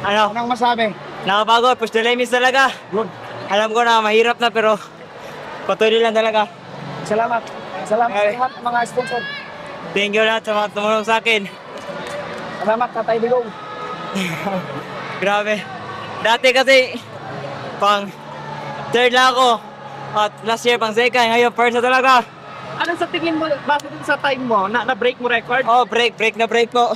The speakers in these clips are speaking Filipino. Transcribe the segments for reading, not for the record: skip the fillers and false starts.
Ano? Anong masabi? Nakapagod, push the limits talaga. Good. Alam ko na mahirap na pero patuloy lang talaga. Salamat. Salamat Ay. sa lahat ng mga sponsor. Thank you lahat sa mga tumulong sa akin. Salamat, Tatay Digong. Grabe. Dati kasi pang third lang ako. At last year pang second, ngayon first na talaga. Ano sa tingin mo, base dun sa time mo, na-break mo record? Oh, break na break po.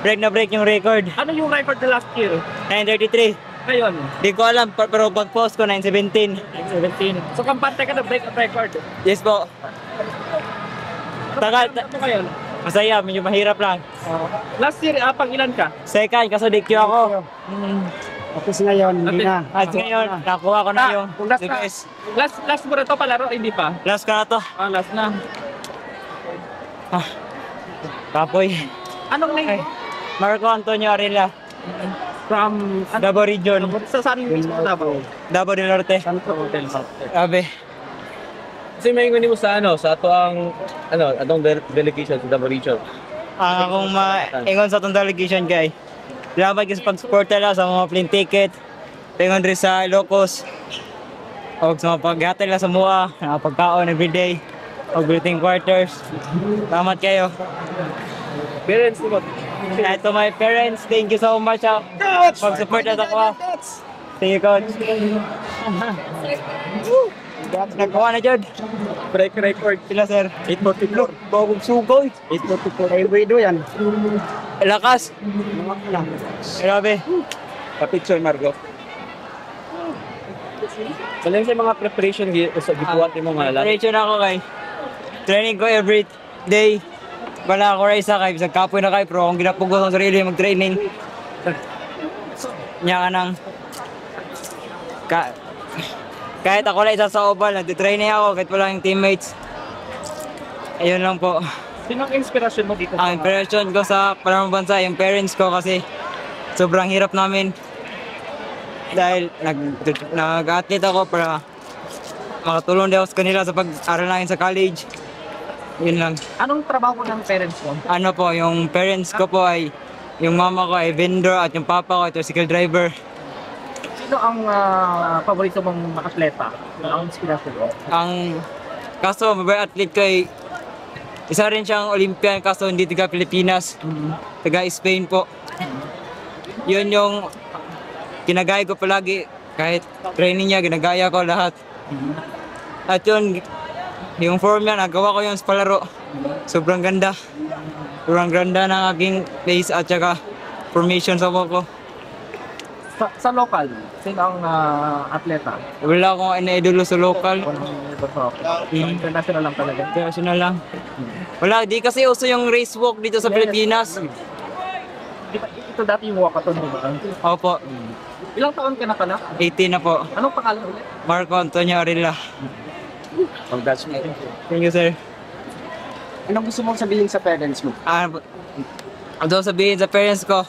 Break na break yung record. Ano yung record na last year? 9:33. Ngayon? Di ko alam, pero pag-post ko 9:17. 17. So, kampante ka na break ang record. Yes po. Tagal. Ano ngayon? Masaya, medyo mahirap lang. Last year, pang ilan ka? Second, kaso DQ ako. Tapos ngayon, hindi na. At ngayon, nakuha ko na yung last the na. best. Last mo na to palaro, hindi pa? Last ko na to. Last na. Kapoy. Anong name Ay, mo? Marco Antonio Arilla. From... Davao Region. Sa saan mismo Davao? Davao del Norte. Santo Hotel. Sabi. Kasi may mo sa sa ato ang atong delegation sa Davao Region. Akong maingon sa itong delegation kay. Salamat kasi pag-support nila sa mga plane ticket. Pingon rin sa Ilocos. O sa mga paghatid nila sa MUA. Nakapagkaon everyday. O greeting quarters. Salamat kayo. Parents mo. And to my parents, thank you so much. Pag-support na ako. Thank you, Coach. Nagkawa na dyan. Break record. Sila, sir. 844. Bagong sugoy. 844. Ay, Guido yan. Lakas. Grabe. Pa-picture, Margo. Saling sa mga preparation sa gibuhat mo nga lang. Preparation ako kay. Training ko every day. Wala ako rin sa kay. Bisag kapoy na kay. Pero akong ginapugos ang sarili mag-training. Nya ka nang. Kahit ako lang isa sa oval, nag-training ako kahit wala yung teammates. Ayun lang po. Sino ang inspirasyon mo dito? Ang inspiration ko sa palamang bansa, yung parents ko kasi sobrang hirap namin. Dahil nag-athlete ako para makatulong din ako sa kanila sa pag-aral namin sa college. Yun lang. Anong trabaho ng parents mo? Ano po, yung parents ko po ay, yung mama ko ay vendor at yung papa ko ay tricycle driver. Sino ang paborito mong atleta? Ang inspirasyon mo? Kaso, mabay athlete ko ay, isa rin siyang Olympian kaso hindi taga Pilipinas, taga Spain po. Yun yung ginagaya ko palagi, kahit training niya, ginagaya ko lahat. At yun, yung form niya, nagawa ko yun sa palaro. Sobrang ganda. Sobrang ganda ng aking face at saka formation sa ko. Sa local, sino ang atleta? Wala akong ina-idolo sa local. International lang talaga. International lang. Wala, di kasi uso yung race walk dito sa Pilipinas. Di ba, ito dati yung walkathon, di ba? Opo, Ilang taon ka na pala? 18 na po. Anong pangalan ulit? Marco Antonio Arilla. Congratulations. Thank you, sir. Anong gusto mong sabihin sa parents mo? Ano sabihin sa parents ko,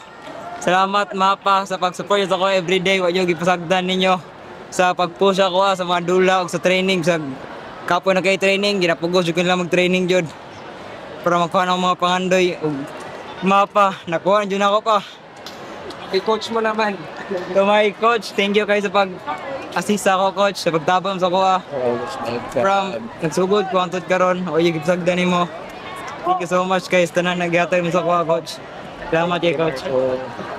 salamat mapa sa pag-support sa ako everyday. Huwag niyo gipasagdan ninyo sa pag-push ako sa mga dula o sa training. Sa kapo na kay training, ginapugos yung lang mag-training dyan. Para makuha ng mga pangandoy. Mapa, nakuha dyan ako pa. Kay coach mo naman. To my coach, thank you kayo sa pag-assist ako, coach, sa pagtabang sa kuha. From nagsugod ko ang karon o yung gipasagdan mo. Thank you so much guys, tanan nag-gatay mo sa kuha, coach. Salamat kay coach.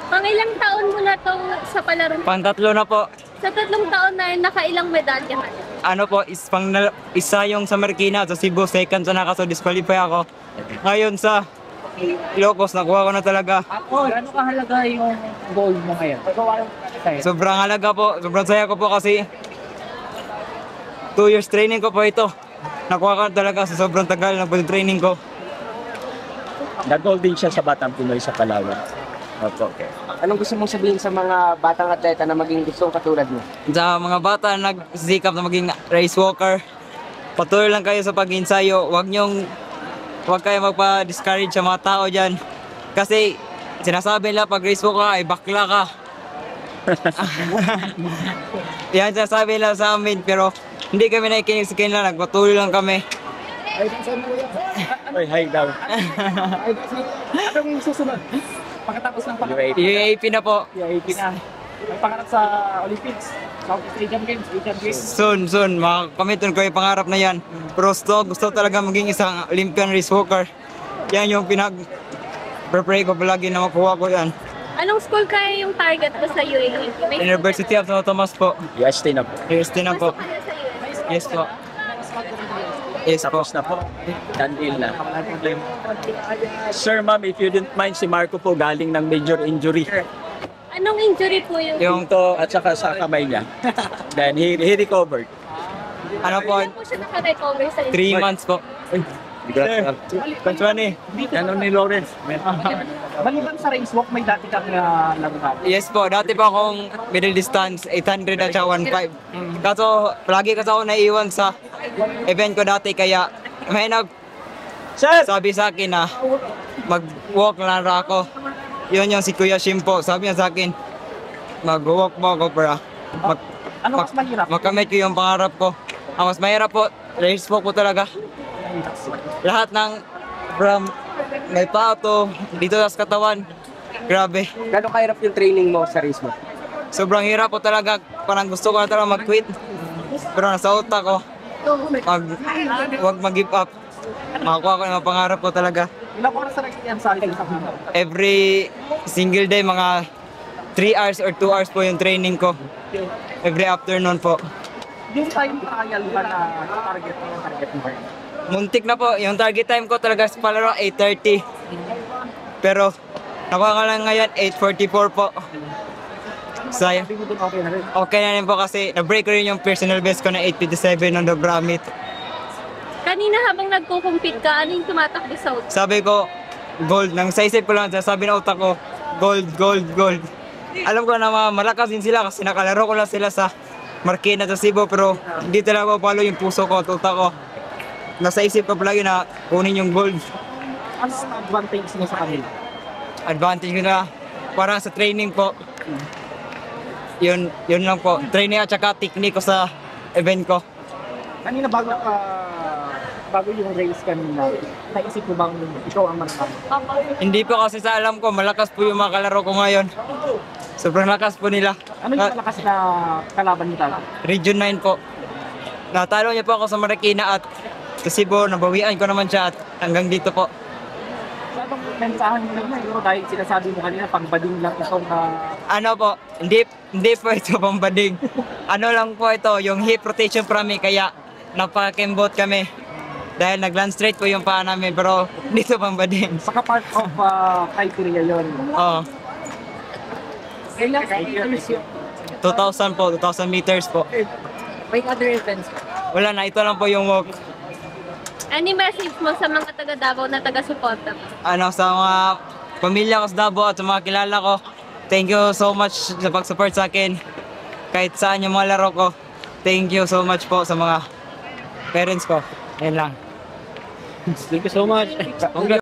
Pang ilang taon mo na to sa palaro? Pang-tatlo na po. Sa 3 taon na yun, nakailang medalya ka? Ano po, isa yung sa Marikina, sa Cebu, second sa nakaso, disqualify ako. Ngayon sa Ilocos, nakuha ko na talaga. Gaano kahalaga yung goal mo ngayon? Sobrang halaga po, sobrang saya ko po kasi 2 years training ko po ito. Nakuha ko na talaga sa sobrang tagal ng training ko. Nag-gold din siya sa Batang Pinoy sa Palawan. Opo, okay. Anong gusto mong sabihin sa mga batang atleta na maging gustong katulad mo? Sa mga bata na nagsisikap na maging race walker, patuloy lang kayo sa pag-ensayo. Huwag kayo magpa-discourage sa mga tao dyan. Kasi sinasabi nila pag race walker ay bakla ka. Yan sinasabi nila sa amin pero hindi kami nakikinig sa kanila, nagpatuloy lang kami. Oy, hi daw. Anong susunod? Pagkatapos ng pangarap, UAP na po. UAP na. May pangarap sa Olympics, Southeast Asian Games, Asian Games. Soon, makakamitin ko yung pangarap na yan. Pero gusto talaga maging isang Olympian race walker. Yan yung pray ko palagi na makuha ko yan. Anong school kaya yung target mo sa UAE? May University of Santo Tomas po. UST na po. UST na po. Gusto ka na sa UAE? Yes po. Yes po. Tapos na po. Done deal na. Sir, ma'am, if you didn't mind, si Marco po galing ng major injury. Anong injury po yung... Yung Ito at saka sa kamay niya. Then he recovered. ano po, Kailan po siya naka-recover sa 3 months po. Kontrani. Ano ni Lawrence? Maliban sa race walk, may dati kang laruhan. Yes po, dati pa akong middle distance, 800 at saka 1.5. Kaso, palagi kasi ako naiwan sa event ko dati, kaya may sabi sa akin na mag-walk lang ra ako. Yun yung si Kuya Shim po, sabi niya sa akin, mag-walk mo ako para Ano mas mahirap? makamit ko yung pangarap ko. Ang mas mahirap po, race walk po talaga. Lahat ng from may pato, dito sa katawan, grabe. Gano'ng kahirap yung training mo sa race mo? Sobrang hirap po talaga, parang gusto ko na talaga mag-quit. Pero nasa utak ko, huwag mag-give up. Makakuha ko yung pangarap ko talaga. Ilang oras na nagsiyan sa akin sa final? Every single day, mga 3 hours or 2 hours po yung training ko. Every afternoon po. Yung time trial ba na target mo yung target mo? Muntik na po, yung target time ko talaga sa palaro 8:30. Pero nakuha ko lang ngayon 8:44 po. Sayang. Sabi mo dun okay na rin. Okay na rin po kasi na-break ko rin yung personal best ko na 8:57 on the Bramit. Kanina habang nagko-compete ka, ano yung tumatakbo sa utak? Sabi ko, gold. Nang sa isip ko lang, sabi ng utak ko, gold, gold, gold. Alam ko na malakas din sila kasi nakalaro ko lang sila sa Marikina sa Cebu, pero hindi talaga palo yung puso ko at utak ko. Nasa isip ko palagi na kunin yung gold. Ano ang advantage mo sa kanila? Advantage ko na para sa training po. Yun lang po. Training at saka technique ko sa event ko. Kanina bago yung race kanina, naisip mo bang ikaw ang mananalo? Hindi po kasi sa alam ko, malakas po yung mga kalaro ko ngayon. Sobrang lakas po nila. Ano yung malakas na kalaban nila? Region 9 po. Natalo niya po ako sa Marikina at sa Cebu, nabawian ko naman siya at hanggang dito po. Sa anong mensahan mo na yun? Dahil sinasabi mo kanina, pangbading lang itong Ano po, hindi po ito pambading. Ano lang po ito, yung hip rotation para me, kaya napakembot kami. Dahil nag-land straight po yung paa namin, pero dito pambading. saka part of criteria yun. Oo, Kailan years yun? 2,000 po, 2,000 meters po. May other events. Wala na, ito lang po yung walk. Any message mo sa mga taga Davao na taga-suporta? Ano, sa mga pamilya ko sa Davao at sa mga kilala ko, thank you so much sa pag-support sa akin. Kahit saan yung mga laro ko, thank you so much po sa mga parents ko. Yan lang. Thank you so much.